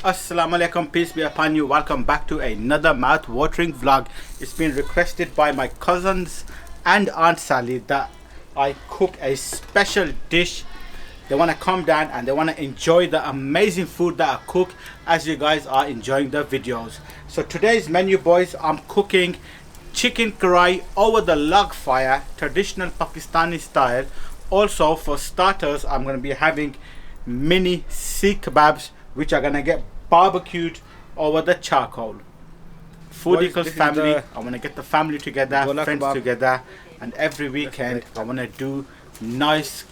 Assalamu alaikum, peace be upon you. Welcome back to another mouth-watering vlog. It's been requested by my cousins and Aunt Sally that I cook a special dish. They want to come down and they want to enjoy the amazing food that I cook as you guys are enjoying the videos. So today's menu, boys, I'm cooking chicken karahi over the log fire, traditional Pakistani style. Also for starters, I'm going to be having mini seekh kebabs, which are gonna get barbecued over the charcoal. Food equals family. I want to get the family together, friends together, and every weekend I want to do nice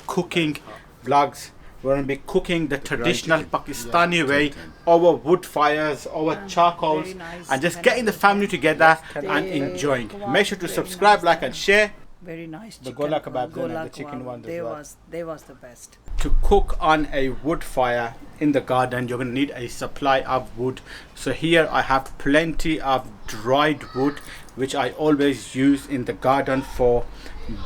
cooking vlogs. We're gonna be cooking the traditional Pakistani way over wood fires, over charcoals, and just getting the family together and enjoying. Make sure to subscribe, like, and share. Very nice chicken. The Gola Kebab and the chicken one. They was the best. To cook on a wood fire in the garden, you're going to need a supply of wood. So here I have plenty of dried wood, which I always use in the garden for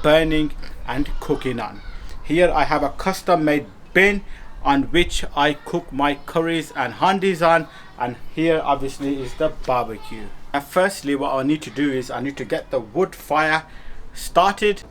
burning and cooking on. Here I have a custom made bin on which I cook my curries and handis on, and here obviously is the barbecue. Now firstly, what I need to do is I need to get the wood fire started.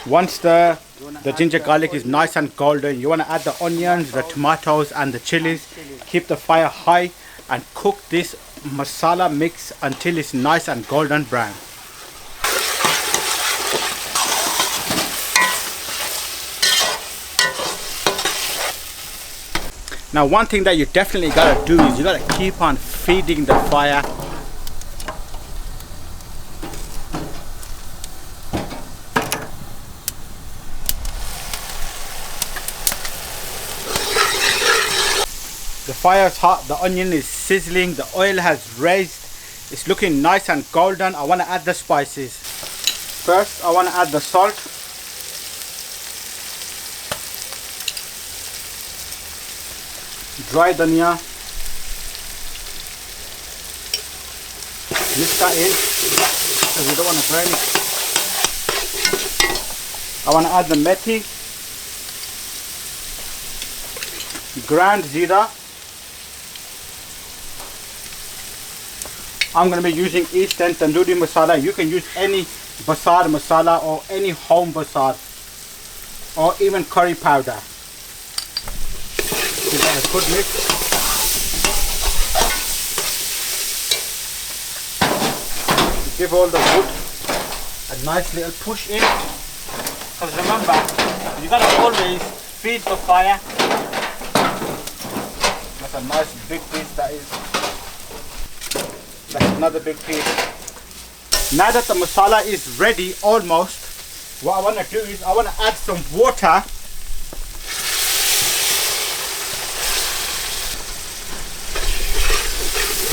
Once the ginger garlic is nice and golden, you want to add the onions, the tomatoes and the chilies. Keep the fire high and cook this masala mix until it's nice and golden brown. Now one thing that you definitely got to do is you got to keep on feeding the fire. The fire is hot, the onion is sizzling, the oil has raised, it's looking nice and golden. I want to add the spices. First I want to add the salt, dry dhania, mix that in because we don't want to burn it. I want to add the methi, ground zira. I'm going to be using Eastern Tandoori Masala. You can use any basar masala or any home basar or even curry powder. Give that a good mix. Give all the wood a nice little push in. Because remember, you got to always feed the fire. That's a nice big piece that is. That's another big piece. Now that the masala is ready almost, what I want to do is I want to add some water.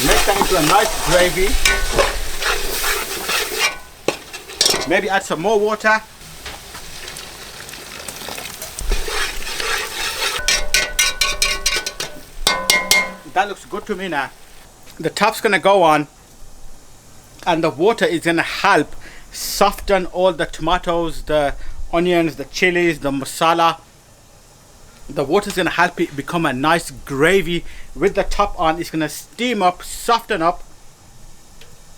Make that into a nice gravy. Maybe add some more water. That looks good to me now. The top's gonna go on and the water is gonna help soften all the tomatoes, the onions, the chilies, the masala. The water's gonna help it become a nice gravy. With the top on, it's gonna steam up, soften up.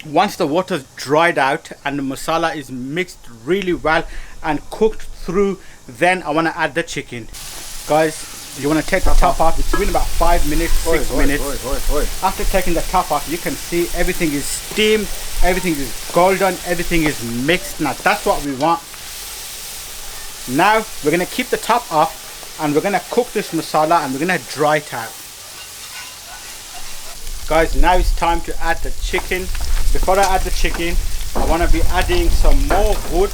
Once the water's dried out and the masala is mixed really well and cooked through, then I want to add the chicken. Guys, you want to take the top off. It's been about 5 minutes, 6 minutes. After taking the top off, you can see everything is steamed, everything is golden, everything is mixed. Now that's what we want. Now we're going to keep the top off and we're going to cook this masala and we're going to dry it out. Guys, now it's time to add the chicken. Before I add the chicken, I want to be adding some more wood.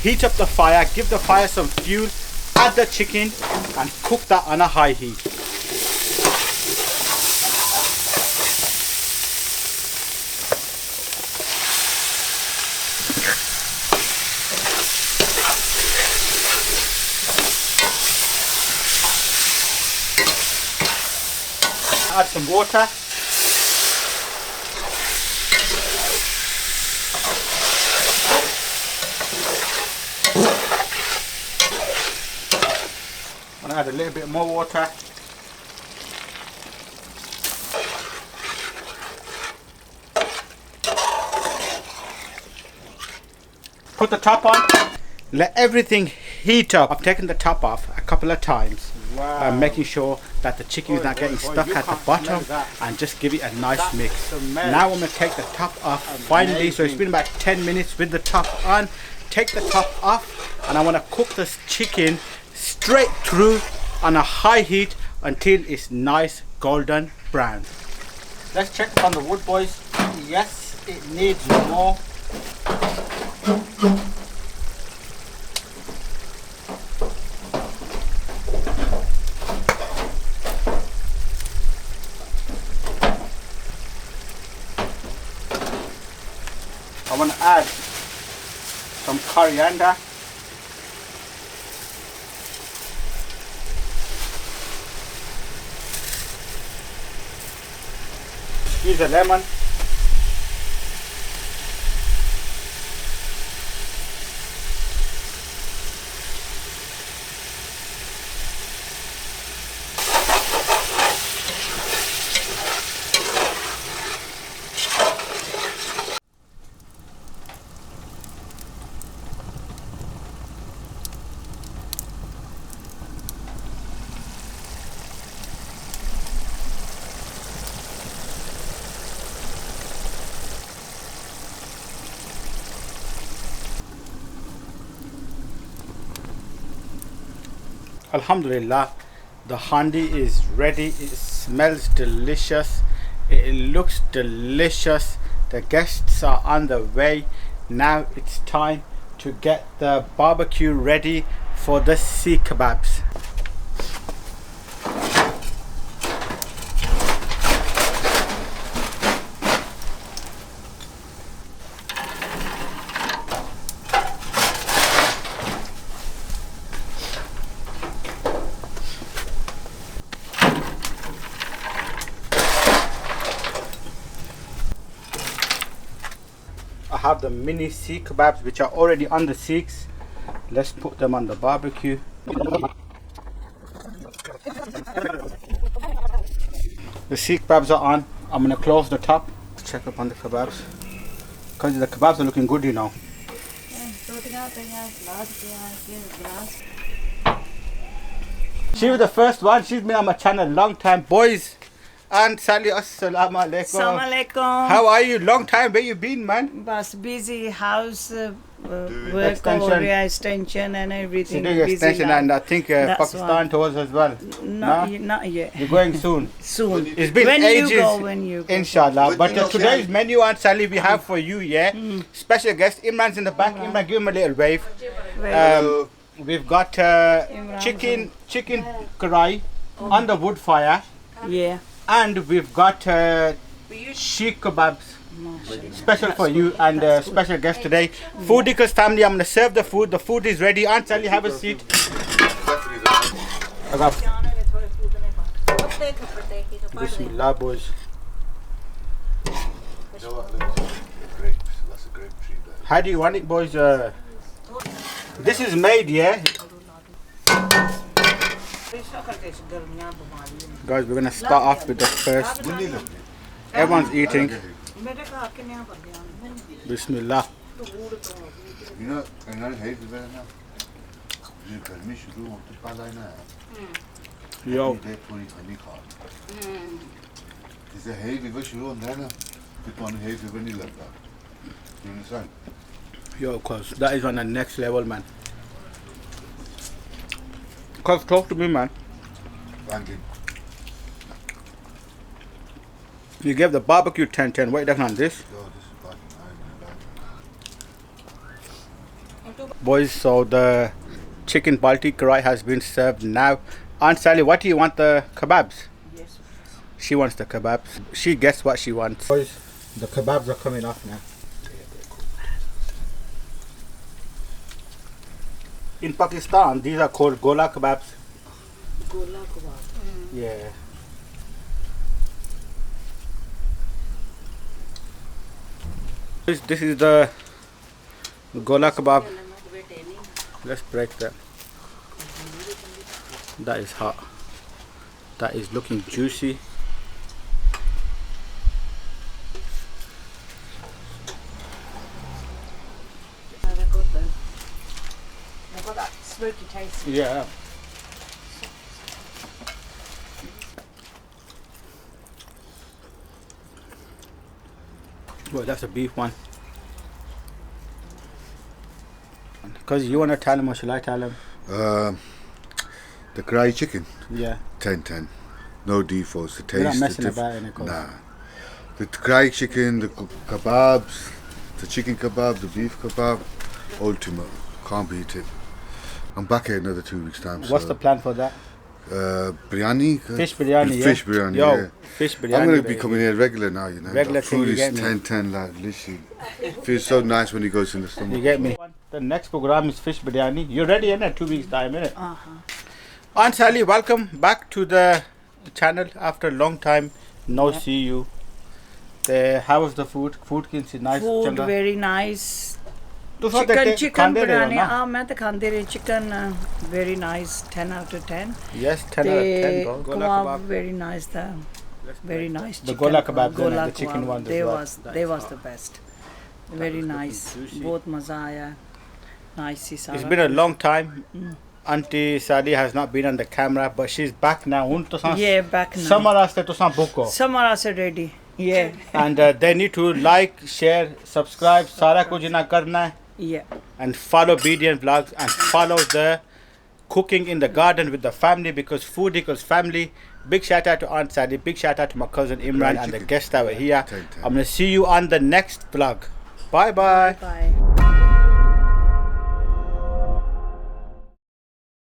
Heat up the fire, give the fire some fuel, add the chicken and cook that on a high heat. Add some water. I'm gonna add a little bit more water. Put the top on. Let everything heat up. I've taken the top off a couple of times. Wow. Making sure that the chicken is not getting stuck at the bottom, and just give it a nice mix. smells Now I'm going to take the top off finally. So it's been about 10 minutes with the top on. Take the top off and I want to cook this chicken straight through on a high heat until it's nice golden brown. Let's check on the wood, boys. Yes, it needs more. I want to add some coriander. Squeeze a lemon. Alhamdulillah, the handi is ready. It smells delicious, it looks delicious. The guests are on the way. Now it's time to get the barbecue ready for the sea kebabs. I have the mini sea kebabs which are already on the seeks. Let's put them on the barbecue. The sea kebabs are on. I'm going to close the top. Check up on the kebabs. Because the kebabs are looking good, you know. She was the first one. She's been on my channel a long time. Boys and Sally, assalamu alaikum. Assalamu alaikum. How are you? Long time. Where you been, man? Bus busy house, work Extension. area extension and everything. She's doing busy extension life. and I think That's Pakistan tours as well. Not, No? not yet. You're going soon. Soon. It's been when ages. When you go. Inshallah. But today's menu and Sally we have for you, yeah. Special guest Imran's in the back. Imran, give him a little wave. We've got chicken karahi on the wood fire, Yeah. and we've got sheikh kebabs special for you and special guest today. Foodicals family, I'm gonna serve the food. The food is ready. Aunt Sally, have a seat. Bismillah, boys. That's a grape tree there. How do you want it, boys? This is made, yeah. Guys, we're gonna start off with the first. Everyone's eating. Bismillah. You know, and I hate the now. You can miss you want to buy now. Yo. It's a heavy wish you on there now. Put on heavy vanilla. You understand? Yo, cuz that is on the next level, man. Cuz, talk to me, man. Thank you. You gave the barbecue 10-10. What you reckon on this? Yo, this is fucking nice. boys, so the chicken balti karai has been served now. Aunt Sally, what do you want, the kebabs? Yes. She wants the kebabs. She gets what she wants. Boys, the kebabs are coming off now. In Pakistan, these are called Gola Kebabs. Gola Kebab. Yeah. This is the Gola Kebab. Let's break that. That is hot. That is looking juicy. They've got that smoky taste. Yeah. Well, that's a beef one. Because you want to tell him, or shall I tell him? The Karahi chicken, Yeah. 10-10. No defaults. The taste. You're not the messing diff- about in it, Nah. The Karahi chicken, the kebabs, the chicken kebab, the beef kebab, ultimate. Can't beat it. I'm back here another 2 weeks' time. What's the plan for that? Biryani? Fish biryani, yeah? Fish biryani, Yo, yeah. fish biryani. I'm going to be baby. coming here regular now, you know. Regular The thing, food you is get me? 10-10, like, literally. Feels so nice when it goes in the stomach. You get me? The next program is fish biryani. You're ready in 2 weeks' time, innit? Aunt Sally, welcome back to the channel after a long time. No see you. How was the food? Food is nice. Food changa? very nice. ਤੁਸੀਂ Chicken ਖਾਂਦੇ ਰਹੇ ਹੋ biryani. ਨਾ? ਮੈਂ ਤਾਂ ਖਾਂਦੇ ਰਹੀ chicken very nice 10 out of 10. Yes, 10 out of 10. The Bro. Gola kebab kebab. very nice. Very nice. The chicken. gola kebabs and Gola the chicken kebab, ones as They well. was That they is was hot. the best. Very was looking nice. juicy. बहुत मजा आया. Nice ही सारा. It's been a long time. Auntie Sally has not been on the camera, but she's back now. Yeah, back now. Summer aste to buko. Summer are ready. Yeah. And they need to like, share, subscribe, sara kuch na karna hai. Yeah. And follow BDN vlogs and follow the cooking in the garden with the family, because food equals family. Big shout out to Aunt Sally, big shout out to my cousin Imran and the guests that were here. I'm gonna see you on the next vlog. Bye bye. Bye.